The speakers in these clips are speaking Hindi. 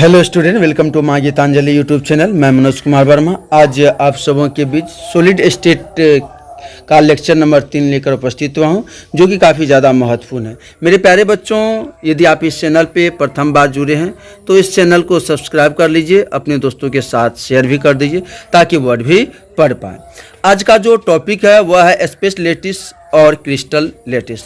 हेलो स्टूडेंट, वेलकम टू माँ गीतांजलि यूट्यूब चैनल। मैं मनोज कुमार वर्मा आज आप सबों के बीच सॉलिड स्टेट का लेक्चर नंबर 3 लेकर उपस्थित हुआ हूँ, जो कि काफ़ी ज़्यादा महत्वपूर्ण है। मेरे प्यारे बच्चों, यदि आप इस चैनल पे प्रथम बार जुड़े हैं तो इस चैनल को सब्सक्राइब कर लीजिए, अपने दोस्तों के साथ शेयर भी कर दीजिए ताकि वर्ड भी पढ़ पाएँ। आज का जो टॉपिक है वह है स्पेस लेटिस और क्रिस्टल लेटिस,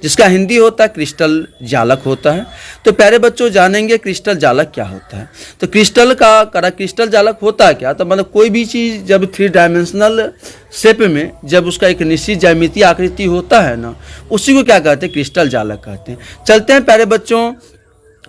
जिसका हिंदी होता है क्रिस्टल जालक होता है। तो प्यारे बच्चों, जानेंगे क्रिस्टल जालक क्या होता है। तो क्रिस्टल जालक होता है क्या, तो मतलब कोई भी चीज़ जब 3 डायमेंशनल शेप में जब उसका एक निश्चित ज्यामितीय आकृति होता है ना, उसी को क्या कहते हैं, क्रिस्टल जालक कहते हैं। चलते हैं प्यारे बच्चों,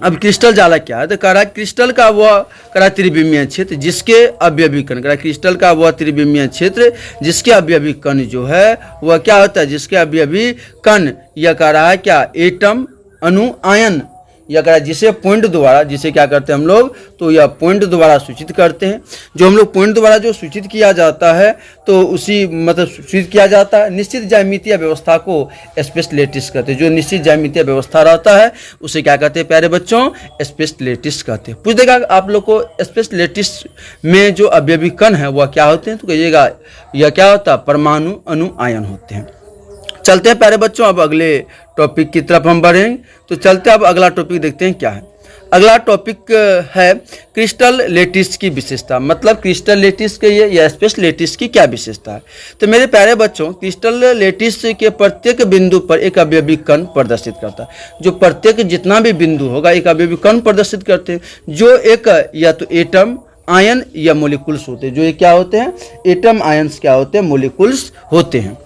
अब क्रिस्टल जालक क्या है। तो कह रहा है क्रिस्टल का वह त्रिविमीय क्षेत्र जिसके अवयवी कण, क्रिस्टल का वह त्रिविमीय क्षेत्र जिसके अवयवी कण जो है वह क्या होता है, जिसके अवयवी कण, यह कह रहा है क्या, एटम, अणु, आयन, या कह रहा है जिसे पॉइंट द्वारा, जिसे क्या करते हैं हम लोग, तो यह पॉइंट द्वारा सूचित करते हैं। जो हम लोग पॉइंट द्वारा जो सूचित किया जाता है तो उसी मतलब सूचित किया जाता है निश्चित ज्यामितीय व्यवस्था को स्पेस लेटिस कहते हैं। जो निश्चित ज्यामितीय व्यवस्था रहता है उसे क्या कहते हैं प्यारे बच्चों, स्पेस लेटिस कहते हैं। पूछ देगा आप लोग को स्पेस लेटिस में जो अवयवी कण है वह क्या होते हैं, तो कहिएगा यह क्या होता है, परमाणु, अणु, आयन होते हैं। चलते हैं प्यारे बच्चों, अब अगले टॉपिक की तरफ हम बढ़ेंगे। तो चलते अब अगला टॉपिक देखते हैं क्या है। अगला टॉपिक है क्रिस्टल लेटिस की विशेषता, मतलब क्रिस्टल लेटिस के या स्पेस लेटिस की क्या विशेषता है। तो मेरे प्यारे बच्चों, क्रिस्टल लेटिस के प्रत्येक बिंदु पर एक अवयवी कण प्रदर्शित करता है। जो प्रत्येक जितना भी बिंदु होगा एक अवयवी कण प्रदर्शित करते हैं, जो एक या तो एटम, आयन या मोलिकुल्स होते हैं। जो ये क्या होते हैं, एटम, आयन्स क्या होते हैं, मोलिकुल्स होते हैं।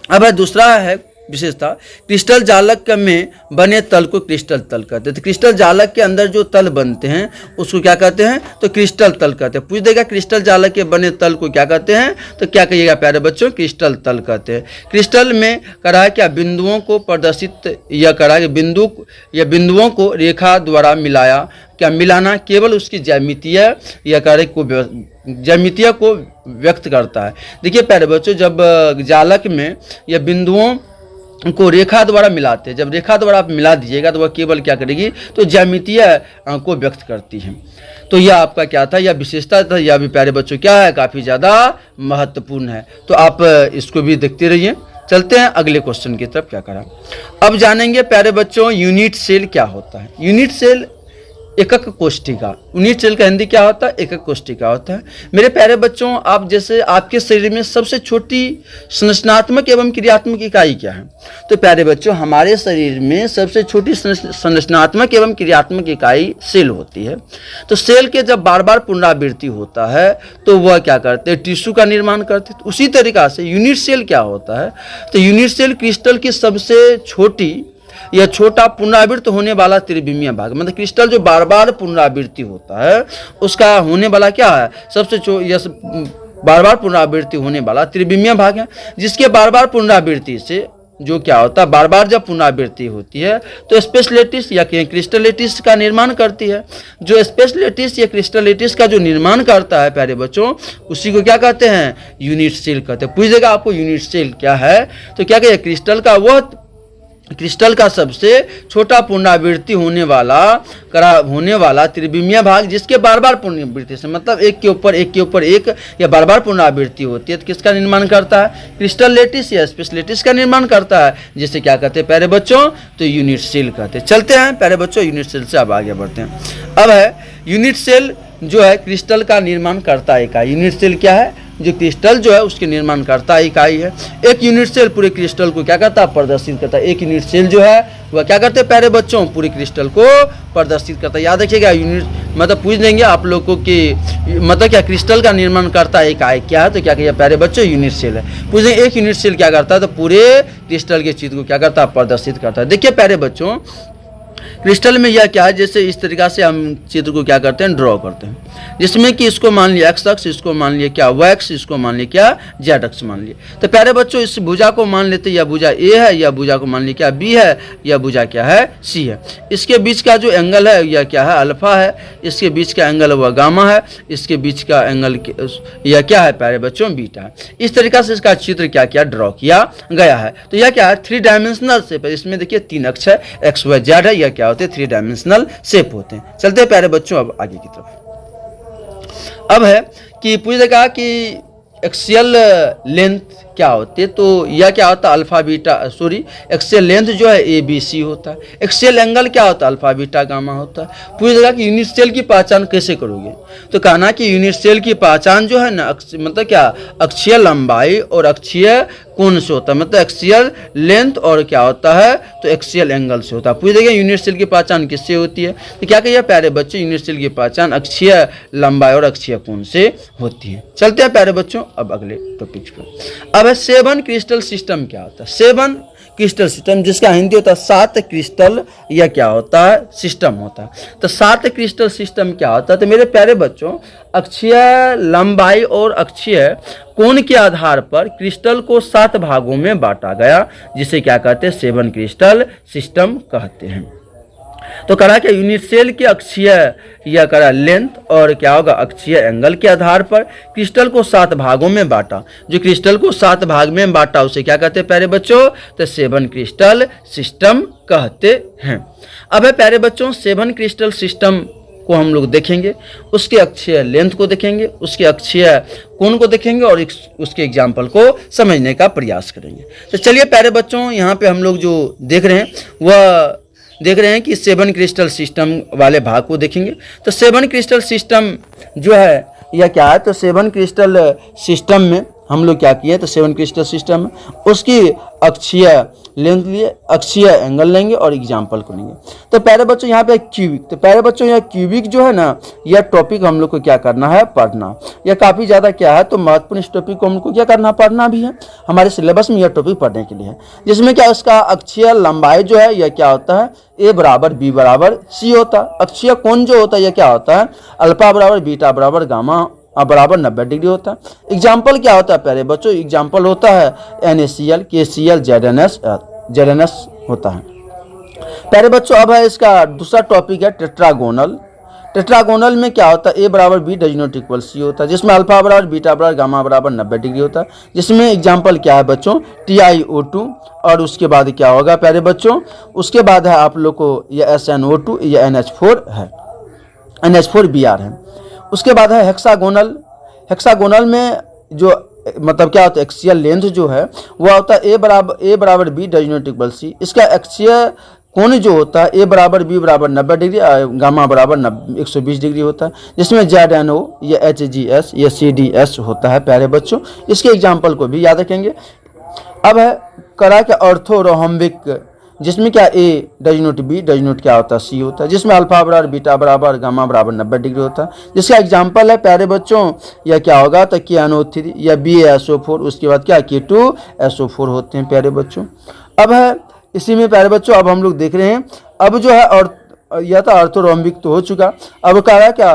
अब दूसरा है विशेषता, क्रिस्टल जालक में बने तल को क्रिस्टल तल कहते हैं। तो क्रिस्टल जालक के अंदर जो तल बनते हैं उसको क्या कहते हैं, तो क्रिस्टल तल कहते हैं। पूछ देगा क्रिस्टल जालक के बने तल को क्या कहते हैं, तो क्या कहिएगा प्यारे बच्चों, क्रिस्टल तल कहते हैं। क्रिस्टल में करा है क्या, बिंदुओं को प्रदर्शित या करा है बिंदुओं को रेखा द्वारा मिलाना केवल उसकी ज्यामितीय या कार्य को ज्यामितीय को व्यक्त करता है। देखिए प्यारे बच्चों, जब जालक में या बिंदुओं को रेखा द्वारा मिलाते हैं, जब रेखा द्वारा आप मिला दीजिएगा तो वह केवल क्या करेगी, तो ज्यामितीय को व्यक्त करती है। तो यह आपका क्या था, यह विशेषता था। यह भी प्यारे बच्चों क्या है, काफ़ी ज़्यादा महत्वपूर्ण है। तो आप इसको भी देखते रहिए। चलते हैं अगले क्वेश्चन की तरफ। क्या करा, अब जानेंगे प्यारे बच्चों, यूनिट सेल क्या होता है। यूनिट सेल एकक कोष्ठिका। यूनिट सेल का हिंदी क्या होता है, एकक कोष्ठिका होता है। मेरे प्यारे बच्चों, आप जैसे आपके शरीर में सबसे छोटी संरचनात्मक एवं क्रियात्मक इकाई क्या है, तो प्यारे बच्चों हमारे शरीर में सबसे छोटी संरचनात्मक एवं क्रियात्मक इकाई सेल होती है। तो सेल के जब बार बार पुनरावृत्ति होता है तो वह क्या करते हैं, टिश्यू का निर्माण करते हैं। उसी तरीका से यूनिट सेल क्या होता है, तो यूनिट सेल क्रिस्टल की सबसे छोटी या छोटा पुनरावृत्त होने वाला त्रिविमीय भाग, मतलब क्रिस्टल जो बार बार पुनरावृत्ति होता है उसका होने वाला क्या है, सबसे बार बार पुनरावृत्ति होने वाला त्रिविमीय भाग है। जिसके बार बार पुनरावृत्ति से जो क्या होता है, बार बार जब पुनरावृत्ति होती है तो स्पेस लेटिस या क्रिस्टल लेटिस का निर्माण करती है। जो स्पेस लेटिस या क्रिस्टल लेटिस का जो निर्माण करता है प्यारे बच्चों, उसी को क्या कहते हैं, यूनिट सेल कहते हैं। पूछेगा आपको यूनिट सेल क्या है, तो क्या कहिए, क्रिस्टल का सबसे छोटा पुनरावृत्ति होने वाला त्रिविमीय भाग जिसके बार बार पुनरावृत्ति से, मतलब एक के ऊपर एक या बार बार पुनरावृत्ति होती है, तो किसका निर्माण करता है, क्रिस्टल लेटिस या स्पेस लेटिस का निर्माण करता है, जिसे क्या कहते हैं प्यारे बच्चों, तो यूनिट सेल कहते हैं। चलते हैं प्यारे बच्चों, यूनिट सेल से अब आगे बढ़ते हैं। अब है यूनिट सेल जो है क्रिस्टल का निर्माण करता है इकाई। यूनिट सेल क्या है, जो क्रिस्टल जो है उसके निर्माण करता इकाई है। एक यूनिट सेल पूरे क्रिस्टल को क्या करता है, प्रदर्शित करता है। एक यूनिट सेल जो है वह क्या करते हैं प्यारे बच्चों, पूरे क्रिस्टल को प्रदर्शित करता है। याद रखिएगा, यूनिट मतलब पूछ देंगे आप लोगों को कि मतलब क्या क्रिस्टल का निर्माण करता है इकाई क्या है, तो क्या कहिए प्यारे बच्चों, यूनिट सेल है। पूछ देंगे एक यूनिट सेल क्या करता है, तो पूरे क्रिस्टल के चित्र को क्या करता है, प्रदर्शित करता है। देखिए प्यारे बच्चों, क्रिस्टल में यह क्या है, जैसे इस तरीका से हम चित्र को क्या करते हैं, ड्रॉ करते हैं, जिसमें कि इसको मान लिया एक्स अक्ष, इसको मान लिया क्या वाई अक्ष, इसको मान लिया क्या जेड अक्ष मान लिया। तो प्यारे बच्चों, इस भुजा को मान लेते हैं, यह भुजा ए है, यह भुजा को मान लिया क्या बी है, यह भुजा क्या है सी है। इसके बीच का जो एंगल है यह क्या है, अल्फा है। इसके बीच का एंगल वह गामा है। इसके बीच का एंगल यह क्या है प्यारे बच्चों, बीटा है। इस तरीका से इसका चित्र क्या किया, ड्रॉ किया गया है। तो यह क्या है, 3 डायमेंशनल शेप है। इसमें देखिए 3 अक्ष है, एक्स वाई जेड है, यह क्या होते हैं, 3 डायमेंशनल शेप होते हैं। चलते हैं प्यारे बच्चों अब आगे की तरफ। अब है कि पूछा कहा कि एक्सियल लेंथ क्या होती है, तो यह क्या होता है अल्फा बीटा एक्सियल लेंथ जो है ABC होता है। एक्सियल एंगल क्या होता है अल्फा बीटा गामा होता है। पूरी जगह की यूनिट सेल की पहचान कैसे करोगे, तो कहना कि यूनिट सेल की पहचान जो है ना मतलब क्या अक्षीय लंबाई और अक्षीय कोण से होता है, मतलब एक्सियल लेंथ और क्या होता है तो एक्सियल एंगल से होता है। पूरी जगह यूनिट सेल की पहचान किससे होती है, तो क्या कहिए प्यारे बच्चों यूनिट सेल की पहचान अक्षीय लंबाई और अक्षीय कोण से होती है। चलते हैं प्यारे बच्चों अब अगले टॉपिक पर। अब है 7 क्रिस्टल सिस्टम क्या होता है। 7 क्रिस्टल सिस्टम जिसका हिंदी होता है 7 क्रिस्टल या क्या होता है सिस्टम होता है। तो 7 क्रिस्टल सिस्टम क्या होता है, तो मेरे प्यारे बच्चों अक्षीय लंबाई और अक्षीय कोण के आधार पर क्रिस्टल को 7 भागों में बांटा गया, जिसे क्या कहते हैं 7 क्रिस्टल सिस्टम कहते हैं। तो करा क्या यूनिट सेल के अक्षीय या करा लेंथ और क्या होगा अक्षीय एंगल के आधार पर क्रिस्टल को 7 भागों में बांटा। जो क्रिस्टल को 7 भाग में बांटा उसे क्या कहते हैं प्यारे बच्चों, तो 7 क्रिस्टल सिस्टम कहते हैं। अब है प्यारे बच्चों 7 क्रिस्टल सिस्टम को हम लोग देखेंगे, उसके अक्षीय लेंथ को देखेंगे, उसके अक्षीय कोण को देखेंगे और उसके एग्जाम्पल को समझने का प्रयास करेंगे। तो चलिए प्यारे बच्चों यहाँ पे हम लोग जो देख रहे हैं वह देख रहे हैं कि 7 क्रिस्टल सिस्टम वाले भाग को देखेंगे। तो 7 क्रिस्टल सिस्टम जो है यह क्या है, तो 7 क्रिस्टल सिस्टम में हम लोग क्या किए, तो 7 क्रिस्टल सिस्टम में उसकी अक्षीय लेंथ लिए, अक्षीय एंगल लेंगे और एग्जाम्पल को लेंगे। तो प्यारे बच्चों यहाँ पे क्यूबिक, तो प्यारे बच्चों यह क्यूबिक जो है ना यह टॉपिक हम लोग को क्या करना है पढ़ना। यह काफ़ी ज़्यादा क्या है तो महत्वपूर्ण इस टॉपिक को हमको क्या करना पढ़ना भी है, हमारे सिलेबस में यह टॉपिक पढ़ने के लिए है। जिसमें क्या उसका अक्षीय लंबाई जो है यह क्या होता है A बराबर B बराबर C होता है। अक्षीय कोण जो होता है यह क्या होता है अल्फा बराबर बीटा बराबर गामा बराबर 90 डिग्री होता है। एग्जाम्पल क्या होता है प्यारे बच्चों, एग्जाम्पल होता है NaCl KCl ZnS होता है। प्यारे बच्चों अब है इसका दूसरा टॉपिक है टेट्रागोनल। टेट्रागोनल में क्या होता है A बराबर B does not equal C होता है, जिसमें अल्फा बराबर बीटा बराबर गामा बराबर 90 डिग्री होता है। जिसमें एग्जाम्पल क्या है बच्चों TiO2 और उसके बाद क्या होगा प्यारे बच्चों, उसके बाद है आप लोग को यह SnO2 या NH4 है, NH4Br है। उसके बाद है हेक्सागोनल। हेक्सागोनल में जो मतलब क्या होता है एक्सियल लेंथ जो है वह होता है A बराबर B does not equal C। इसका एक्सिय कोण जो होता है A बराबर B बराबर 90 डिग्री गामा बराबर 120 डिग्री होता है। जिसमें ZnO या HGS या CDS होता है प्यारे बच्चों। इसके एग्जाम्पल को भी याद रखेंगे। अब है करा के ऑर्थोरोहम्बिक, जिसमें क्या A does not B does not क्या होता है C होता है। जिसमें अल्फा बराबर बीटा बराबर गामा बराबर 90 डिग्री होता है। जिसका एग्जाम्पल है प्यारे बच्चों यह क्या होगा तो KNO3 या BaSO4, उसके बाद क्या K2SO4 होते हैं प्यारे बच्चों। अब है इसी में प्यारे बच्चों अब हम लोग देख रहे हैं अब जो है और यह था ऑर्थोरोम्बिक तो हो चुका। अब करा क्या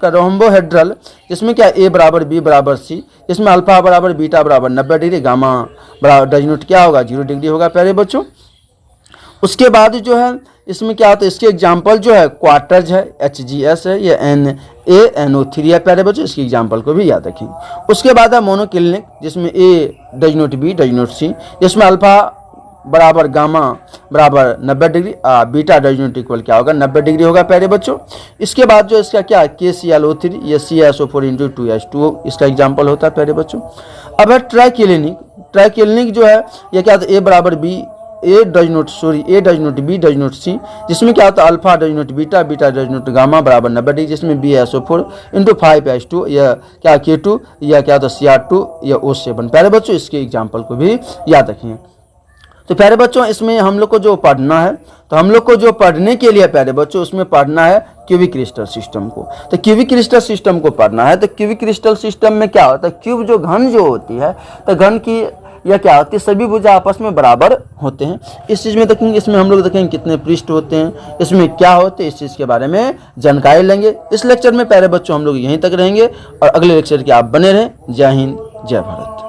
रोम्बोहेड्रल, जिसमें क्या A बराबर B बराबर C, जिसमें अल्फा बराबर बीटा बराबर 90 डिग्री गामा बराबर डज नॉट क्या होगा 0 डिग्री होगा प्यारे बच्चों। उसके बाद जो है इसमें क्या होता है इसके एग्जाम्पल जो है क्वार्टर्स है HGS है या NaNO3 है प्यारे बच्चों। इसके एग्जाम्पल को भी याद रखेंगे। उसके बाद है मोनोक्लिनिक, जिसमें A does not B does not C, जिसमें अल्फा बराबर गामा बराबर 90 degree beta does not equal क्या होगा 90 डिग्री होगा प्यारे बच्चों। इसके बाद जो इसका क्या KClO3 या CSO4 इसका एग्जाम्पल होता है प्यारे बच्चों। अब है ट्राइक्लिनिक। ट्राइक्लिनिक जो है यह क्या होता है A does not B does not C, जिसमें क्या होता है alpha does not beta beta does not gamma बराबर 90 डिग्री, जिसमें BaSO4 × 5H2 या क्या K2 या क्या होता है Cr2 या O7 प्यारे बच्चों। इसके एग्जाम्पल को भी याद रखेंगे। तो प्यारे बच्चों इसमें हम लोग को जो पढ़ना है, तो हम लोग को जो पढ़ने के लिए प्यारे बच्चों उसमें पढ़ना है क्यूबिक क्रिस्टल सिस्टम को। तो क्यूबिक क्रिस्टल सिस्टम को पढ़ना है। तो क्यूबिक क्रिस्टल सिस्टम में क्या होता है क्यूब जो घन जो होती है तो घन की यह क्या होती है सभी भुजा आपस में बराबर होते हैं। इस चीज़ में देखेंगे, इसमें हम लोग देखेंगे कितने पृष्ठ होते हैं, इसमें क्या होते हैं, इस चीज़ के बारे में जानकारी लेंगे। इस लेक्चर में प्यारे बच्चों हम लोग यहीं तक रहेंगे और अगले लेक्चर के आप बने रहें। जय हिंद जय भारत।